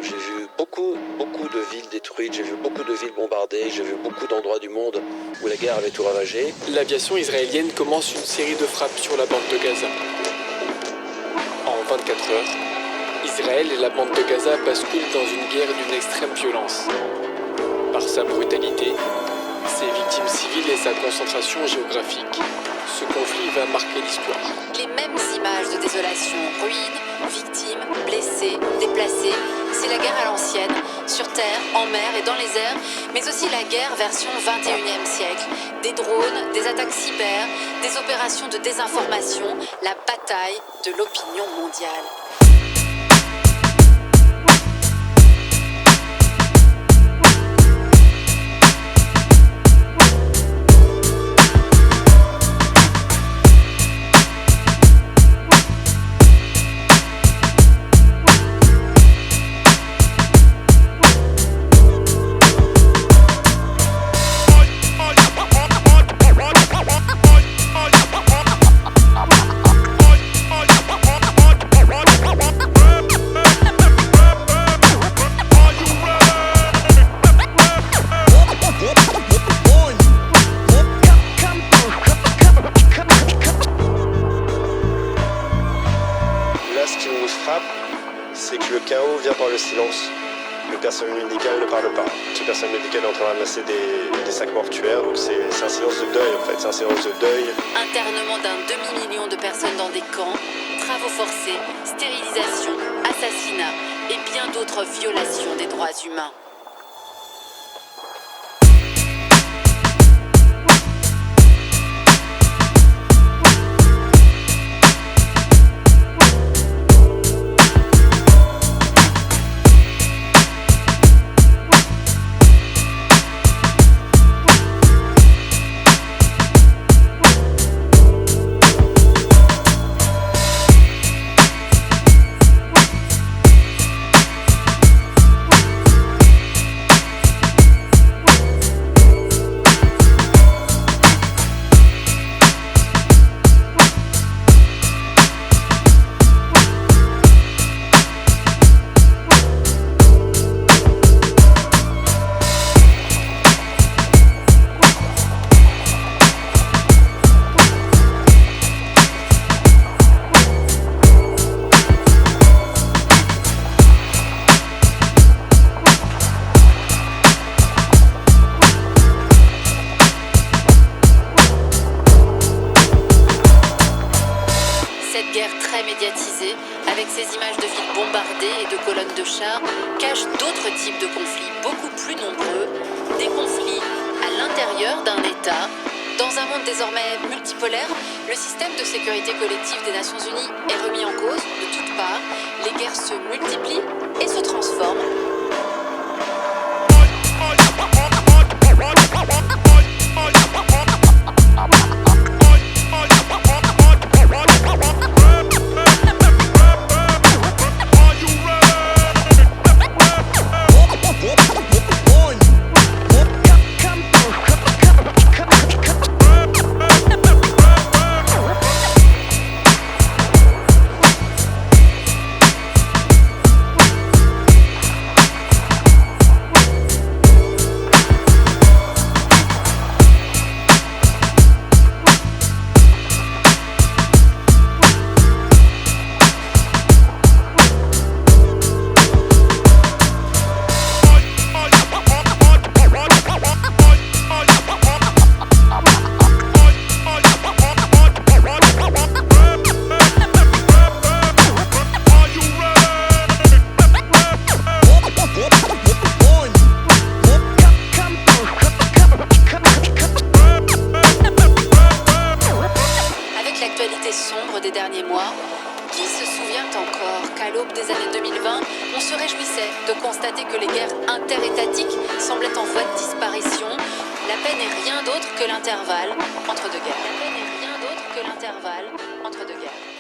J'ai vu beaucoup de villes détruites, j'ai vu beaucoup de villes bombardées, j'ai vu beaucoup d'endroits du monde où la guerre avait tout ravagé. L'aviation israélienne commence une série de frappes sur la bande de Gaza. En 24 heures, Israël et la bande de Gaza basculent dans une guerre d'une extrême violence. Par sa brutalité, ses victimes civiles et sa concentration géographique, ce conflit va marquer l'histoire. Les mêmes images de désolation, ruines, victimes, blessés, déplacés, c'est la guerre à l'ancienne, sur terre, en mer et dans les airs, mais aussi la guerre version 21e siècle. Des drones, des attaques cyber, des opérations de désinformation, la bataille de l'opinion mondiale. C'est que le chaos vient par le silence. Le personnel médical ne parle pas. Le personnel médical est en train de ramasser des sacs mortuaires, donc c'est un silence de deuil en fait, c'est un silence de deuil. Internement d'un demi-million de personnes dans des camps, travaux forcés, stérilisation, assassinats et bien d'autres violations des droits humains. Cette guerre très médiatisée, avec ses images de villes bombardées et de colonnes de chars, cache d'autres types de conflits beaucoup plus nombreux, des conflits à l'intérieur d'un État. Dans un monde désormais multipolaire, le système de sécurité collective des Nations Unies est remis en cause de toutes parts, les guerres se multiplient et se transforment. Sombre des derniers mois, qui se souvient encore qu'à l'aube des années 2020, on se réjouissait de constater que les guerres interétatiques semblaient en voie de disparition. La paix n'est rien d'autre que l'intervalle entre deux guerres. La paix n'est rien d'autre que l'intervalle entre deux guerres.